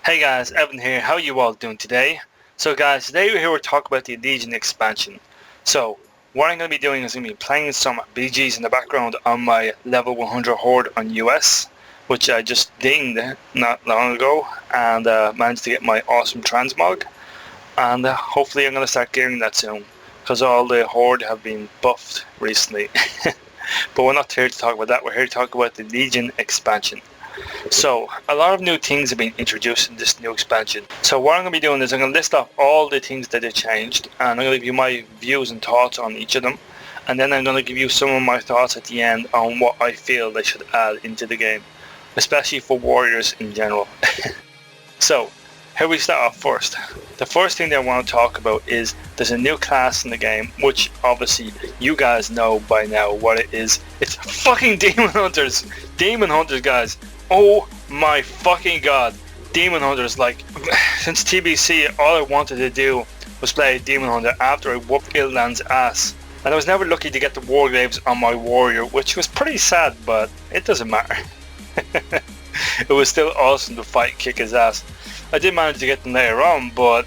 Hey guys, Evan here. How are you all doing today? So guys, today we're here to talk about the Legion expansion. So, what I'm going to be doing is going to be playing some BGs in the background on my level 100 Horde on US, which I just dinged not long ago, and managed to get my awesome transmog. And hopefully I'm going to start gearing that soon, because all the Horde have been buffed recently. But we're not here to talk about that, we're here to talk about the Legion expansion. So, a lot of new things have been introduced in this new expansion. So what I'm going to be doing is I'm going to list off all the things that they changed, and I'm going to give you my views and thoughts on each of them. And then I'm going to give you some of my thoughts at the end on what I feel they should add into the game, especially for warriors in general. So, here we start off first. The first thing that I want to talk about is there's a new class in the game, which obviously you guys know by now what it is. It's fucking Demon Hunters! Demon Hunters, guys! Oh my fucking god. Demon Hunters, like, since TBC, all I wanted to do was play Demon Hunter after I whooped Ildan's ass. And I was never lucky to get the Wargraves on my warrior, which was pretty sad, but it doesn't matter. It was still awesome to fight kick his ass. I did manage to get them later on, but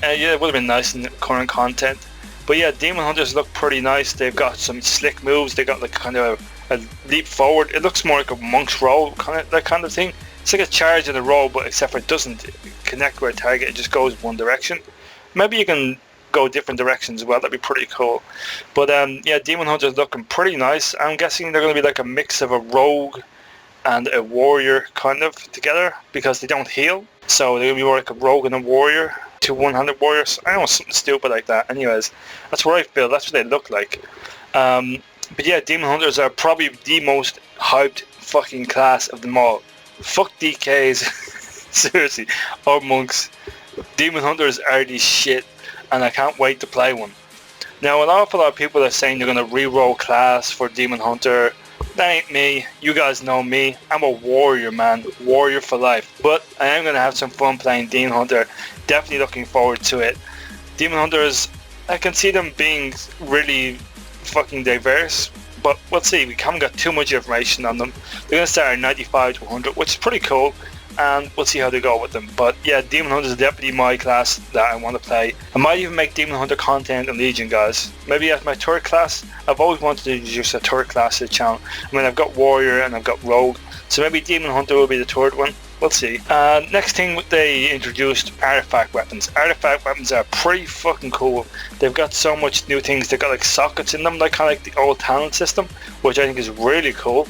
yeah, it would have been nice in the current content. But yeah, Demon Hunters look pretty nice. They've got some slick moves. They got like kind of a leap forward. It looks more like a monk's roll, that kind of thing. It's like a charge and a roll, but except for it doesn't connect with a target. It just goes one direction. Maybe you can go different directions as well. That'd be pretty cool. But yeah, Demon Hunters looking pretty nice. I'm guessing they're going to be like a mix of a rogue and a warrior kind of together, because they don't heal. So they're going to be more like a rogue and a warrior. Two one-handed warriors. I don't know, something stupid like that. Anyways, that's what I feel. That's what they look like. But yeah, Demon Hunters are probably the most hyped fucking class of them all. Fuck DKs. Seriously. Or monks. Demon Hunters are the shit, and I can't wait to play one. Now, an awful lot of people are saying they're going to re-roll class for Demon Hunter. That ain't me. You guys know me. I'm a warrior, man. Warrior for life. But I am going to have some fun playing Demon Hunter. Definitely looking forward to it. Demon Hunters, I can see them being really fucking diverse, but we'll see. We haven't got too much information on them. They're going to start at 95 to 100, which is pretty cool, and we'll see how they go with them. But yeah, Demon Hunter is definitely my class that I want to play. I might even make Demon Hunter content in Legion, guys. Maybe as my third class. I've always wanted to introduce a third class to the channel. I mean, I've got Warrior and I've got Rogue, so maybe Demon Hunter will be the third one. We'll see. Next thing they introduced, artifact weapons. Artifact weapons are pretty fucking cool. They've got so much new things. They've got like sockets in them, like kind of like the old talent system, which I think is really cool.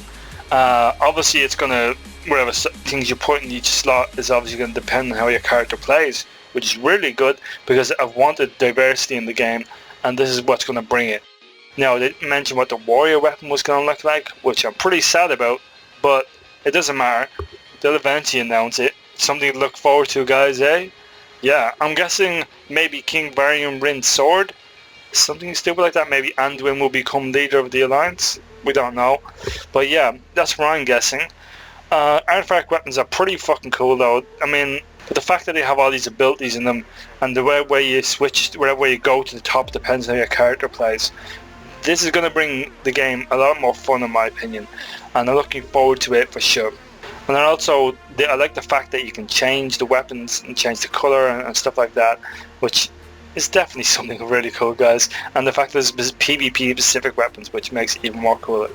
Obviously it's gonna, whatever things you put in each slot is obviously going to depend on how your character plays, which is really good because I've wanted diversity in the game, and this is what's going to bring it. Now, they mentioned what the warrior weapon was going to look like, which I'm pretty sad about, but it doesn't matter. They'll eventually announce it. Something to look forward to, guys, eh? Yeah, I'm guessing maybe King Varian Rin's sword. Something stupid like that. Maybe Anduin will become leader of the Alliance. We don't know. But yeah, that's what I'm guessing. Artifact weapons are pretty fucking cool, though. I mean, the fact that they have all these abilities in them, and the way you switch, wherever way you go to the top depends on how your character plays. This is going to bring the game a lot more fun, in my opinion, and I'm looking forward to it for sure. And then also, I like the fact that you can change the weapons and change the colour and stuff like that, which is definitely something really cool, guys. And the fact that there's PvP specific weapons, which makes it even more cooler.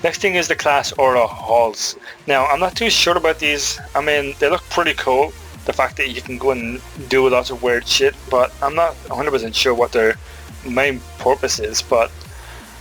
Next thing is the class Aura Halls. Now, I'm not too sure about these. I mean, they look pretty cool. The fact that you can go and do lots of weird shit, but I'm not 100% sure what their main purpose is. But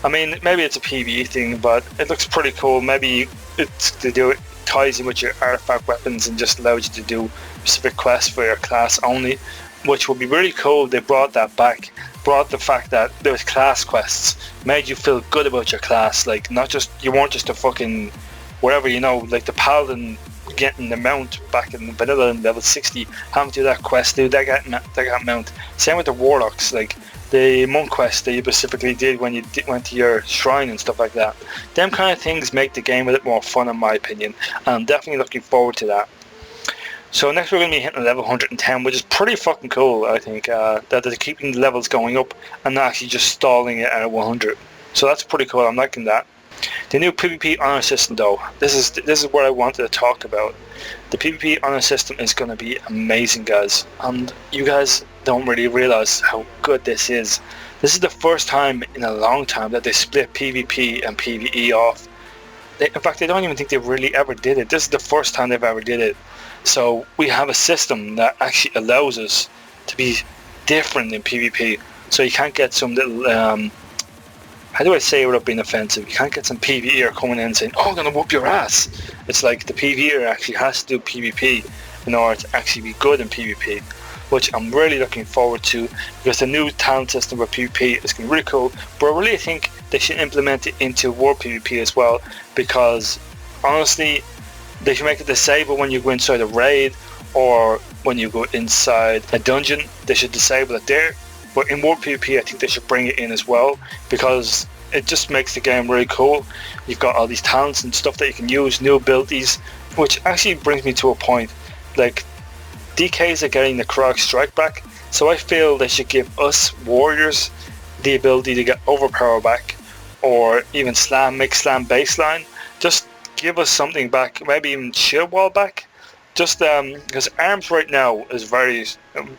I mean, maybe it's a PvE thing, but it looks pretty cool. Maybe it's to do it ties in with your artifact weapons and just allows you to do specific quests for your class only, which would be really cool. They brought that back. Brought the fact that there was class quests, made you feel good about your class, like not just, you weren't just a fucking whatever, you know, like the paladin getting the mount back in vanilla in level 60, having to do that quest, dude, that got mount. Same with the warlocks, like the monk quest that you specifically did when you went to your shrine and stuff like that. Them kind of things make the game a bit more fun, in my opinion, and I'm definitely looking forward to that. So next we're going to be hitting level 110, which is pretty fucking cool, I think, that they're keeping the levels going up and not actually just stalling it at 100. So that's pretty cool, I'm liking that. The new PvP honor system, though, this is what I wanted to talk about. The PvP honor system is going to be amazing, guys, and you guys don't really realize how good this is. This is the first time in a long time that they split PvP and PvE off. In fact, I don't even think they really ever did it. This is the first time they've ever did it. So we have a system that actually allows us to be different in PvP. So you can't get some little, how do I say it without being offensive? You can't get some PvEer coming in saying, oh, I'm going to whoop your ass. It's like the PvEer actually has to do PvP in order to actually be good in PvP, which I'm really looking forward to, because the new talent system for PvP is going to be really cool. But I really think they should implement it into War PvP as well, because honestly, they should make it disable when you go inside a raid or when you go inside a dungeon. They should disable it there. But in War PvP, I think they should bring it in as well, because it just makes the game really cool. You've got all these talents and stuff that you can use, new abilities, which actually brings me to a point. Like, DKs are getting the Krog Strike back, so I feel they should give us Warriors the ability to get Overpower back, or even Slam, make Slam baseline. Just give us something back, maybe even Shield Wall back. Just because arms right now is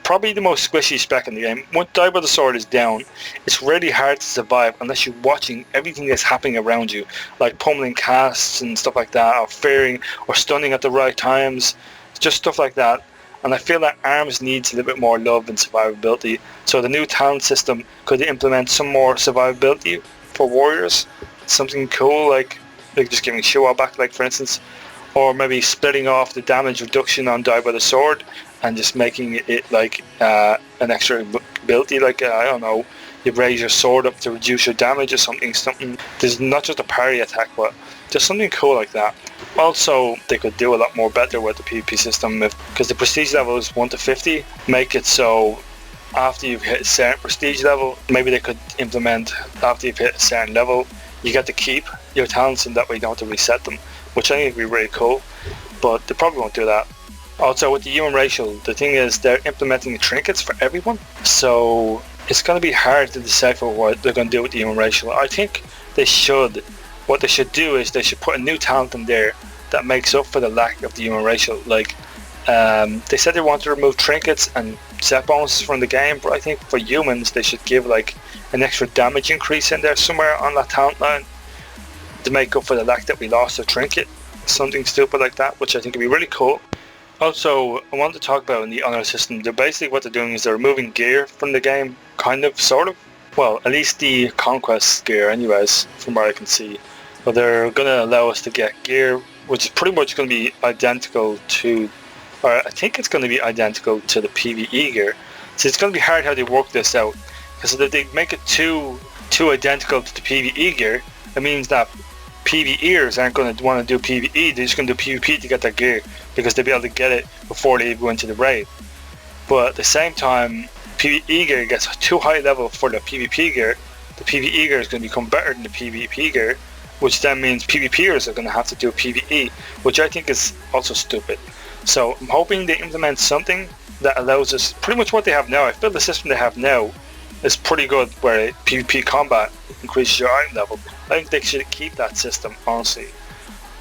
probably the most squishy spec in the game. Once Die by the Sword is down, it's really hard to survive unless you're watching everything that's happening around you, like pummeling casts and stuff like that, or fearing or stunning at the right times, just stuff like that. And I feel that arms needs a little bit more love and survivability. So the new talent system could implement some more survivability for warriors, something cool like just giving Shield back, like for instance. Or maybe splitting off the damage reduction on Die by the Sword and just making it like an extra ability, like I don't know, you raise your sword up to reduce your damage or something. There's not just a parry attack, but just something cool like that. Also, they could do a lot more better with the PvP system, because the prestige level is 1 to 50. Make it so after you've hit a certain prestige level, maybe they could implement after you've hit a certain level, you get to keep your talents, and that way you don't have to reset them, which I think would be really cool, but they probably won't do that. Also, with the human racial, the thing is they're implementing trinkets for everyone, so it's going to be hard to decipher what they're going to do with the human racial. I think what they should do is they should put a new talent in there that makes up for the lack of the human racial. Like, they said they want to remove trinkets and set bonuses from the game, but I think for humans they should give like an extra damage increase in there somewhere on that talent line to make up for the lack that we lost a trinket, something stupid like that, which I think would be really cool. Also, I want to talk about in the honor system, basically what they're doing is they're removing gear from the game, kind of, sort of. Well, at least the conquest gear anyways, from what I can see. But they're going to allow us to get gear, which is pretty much going to be identical to, or I think it's going to be identical to the PvE gear. So it's going to be hard how they work this out, because if they make it too identical to the PvE gear, it means that PvEers aren't going to want to do PvE, they're just going to do PvP to get their gear, because they'll be able to get it before they go into the raid. But at the same time, PvE gear gets too high level for the PvP gear, the PvE gear is going to become better than the PvP gear, which then means PvPers are going to have to do PvE, which I think is also stupid. So I'm hoping they implement something that allows us, pretty much what they have now. I feel the system they have now is pretty good, where PvP combat increases your item level. I think they should keep that system, honestly.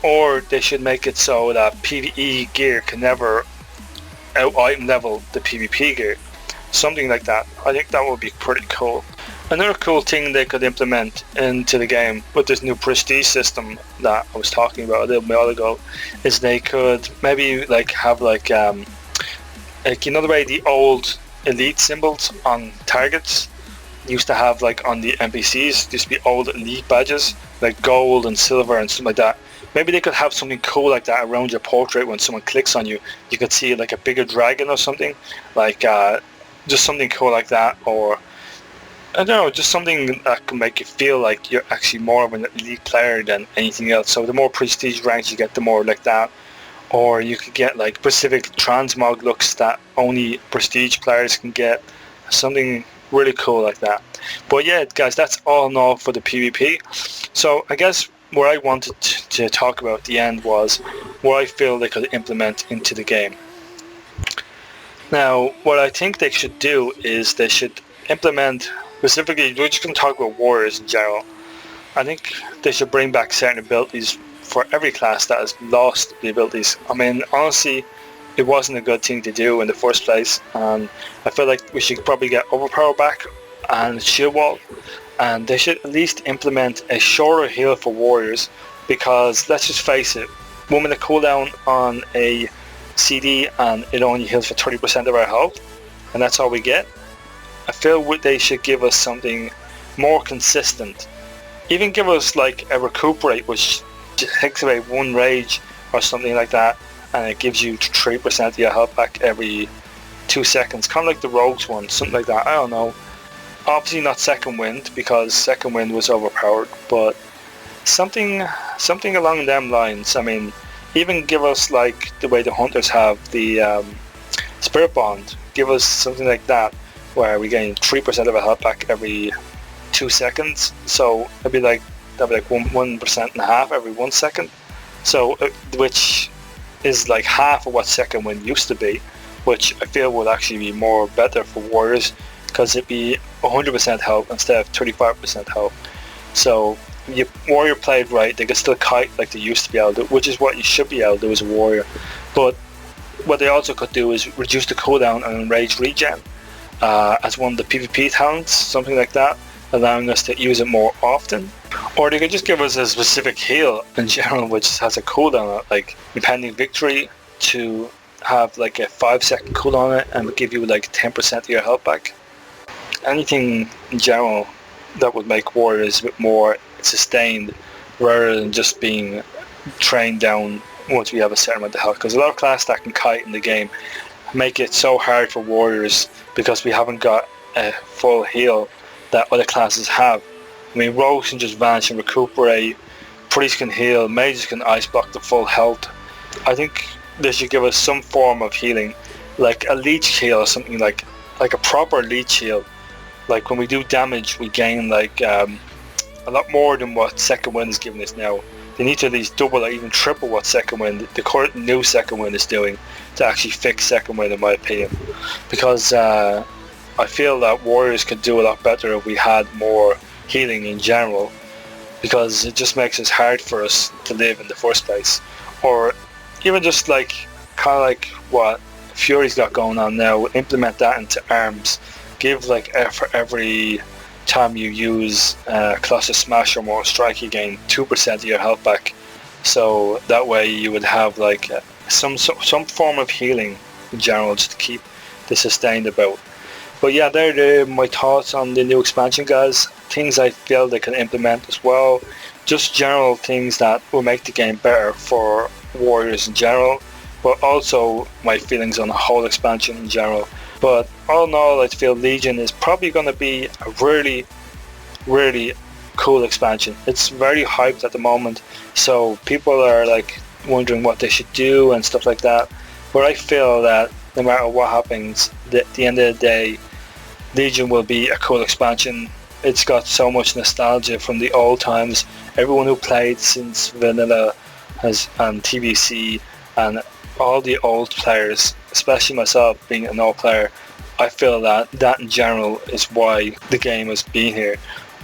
Or they should make it so that PvE gear can never out item level the PvP gear. Something like that. I think that would be pretty cool. Another cool thing they could implement into the game with this new prestige system that I was talking about a little while ago is they could maybe like have like you know the way the old elite symbols on targets used to have, like on the NPCs, used to be old elite badges like gold and silver and stuff like that. Maybe they could have something cool like that around your portrait. When someone clicks on you, you could see like a bigger dragon or something, like just something cool like that. Or I don't know, just something that can make you feel like you're actually more of an elite player than anything else. So the more prestige ranks you get, the more like that. Or you could get like specific transmog looks that only prestige players can get. Something really cool like that. But yeah, guys, that's all in all for the PvP. So I guess what I wanted to talk about at the end was what I feel they could implement into the game. Now, what I think they should do is they should implement, specifically, we're just going to talk about warriors in general. I think they should bring back certain abilities for every class that has lost the abilities. I mean, honestly, it wasn't a good thing to do in the first place, and I feel like we should probably get Overpower back and Shield Wall, and they should at least implement a shorter heal for Warriors, because let's just face it, 1 minute cooldown on a CD and it only heals for 30% of our health, and that's all we get. I feel they should give us something more consistent. Even give us like a recuperate, which takes away 1 rage or something like that, and it gives you 3% of your health back every 2 seconds, kind of like the Rogues one, something like that. I don't know. Obviously not Second Wind, because Second Wind was overpowered, but something along them lines. I mean, even give us like the way the Hunters have the Spirit Bond. Give us something like that, where we gain 3% of our health back every 2 seconds. So that'd be like 1% and a half every 1 second. So which is like half of what Second Wind used to be, which I feel would actually be more better for Warriors, because it'd be 100% health instead of 35% health. So you Warrior played right, they could still kite like they used to be able to, which is what you should be able to do as a Warrior. But what they also could do is reduce the cooldown and enrage regen as one of the PvP talents, something like that, allowing us to use it more often. Or they could just give us a specific heal in general, which has a cooldown, like Impending Victory, to have like a 5-second cooldown on it and give you like 10% of your health back. Anything in general that would make Warriors a bit more sustained, rather than just being trained down once we have a certain amount of health, because a lot of classes that can kite in the game make it so hard for Warriors because we haven't got a full heal that other classes have. I mean, Rogues can just vanish and recuperate, Priests can heal, Mages can ice block the full health. I think they should give us some form of healing, like a leech heal or something, like a proper leech heal. Like when we do damage, we gain like a lot more than what Second Wind is giving us now. They need to at least double or even triple what Second Wind, the current new Second Wind, is doing to actually fix Second Wind, in my opinion. Because I feel that Warriors could do a lot better if we had more healing in general, because it just makes it hard for us to live in the first place. Or even just like kind of like what Fury's got going on now, implement that into arms. Give like for every time you use Cluster Smash or more strike, you gain 2% of your health back. So that way you would have like some form of healing in general, just to keep the sustained about. But yeah, they're my thoughts on the new expansion, guys. Things I feel they can implement as well. Just general things that will make the game better for Warriors in general, but also my feelings on the whole expansion in general. But all in all, I feel Legion is probably going to be a really, really cool expansion. It's very hyped at the moment, so people are like wondering what they should do and stuff like that. But I feel that no matter what happens, at the end of the day, Legion will be a cool expansion. It's got so much nostalgia from the old times. Everyone who played since Vanilla and TBC and all the old players, especially myself being an old player, I feel that in general is why the game has been here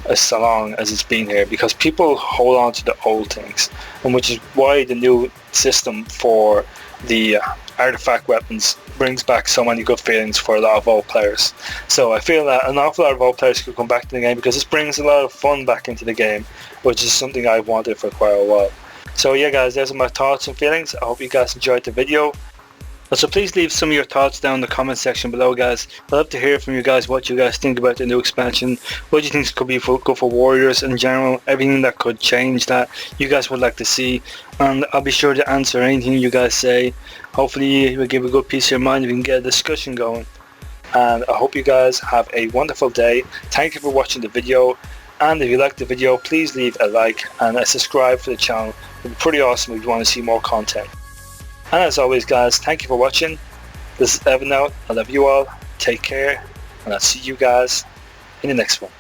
as long as it's been here, because people hold on to the old things, and which is why the new system for the artifact weapons brings back so many good feelings for a lot of old players. So I feel that an awful lot of old players could come back to the game, because this brings a lot of fun back into the game, which is something I've wanted for quite a while. So yeah guys, those are my thoughts and feelings. I hope you guys enjoyed the video. So please leave some of your thoughts down in the comment section below, guys. I'd love to hear from you guys what you guys think about the new expansion. What do you think could be good for Warriors in general? Everything that could change that you guys would like to see. And I'll be sure to answer anything you guys say. Hopefully it will give a good peace of your mind if we can get a discussion going. And I hope you guys have a wonderful day. Thank you for watching the video. And if you liked the video, please leave a like and a subscribe for the channel. It would be pretty awesome if you want to see more content. And as always guys, thank you for watching. This is Evylyn out. I love you all. Take care. And I'll see you guys in the next one.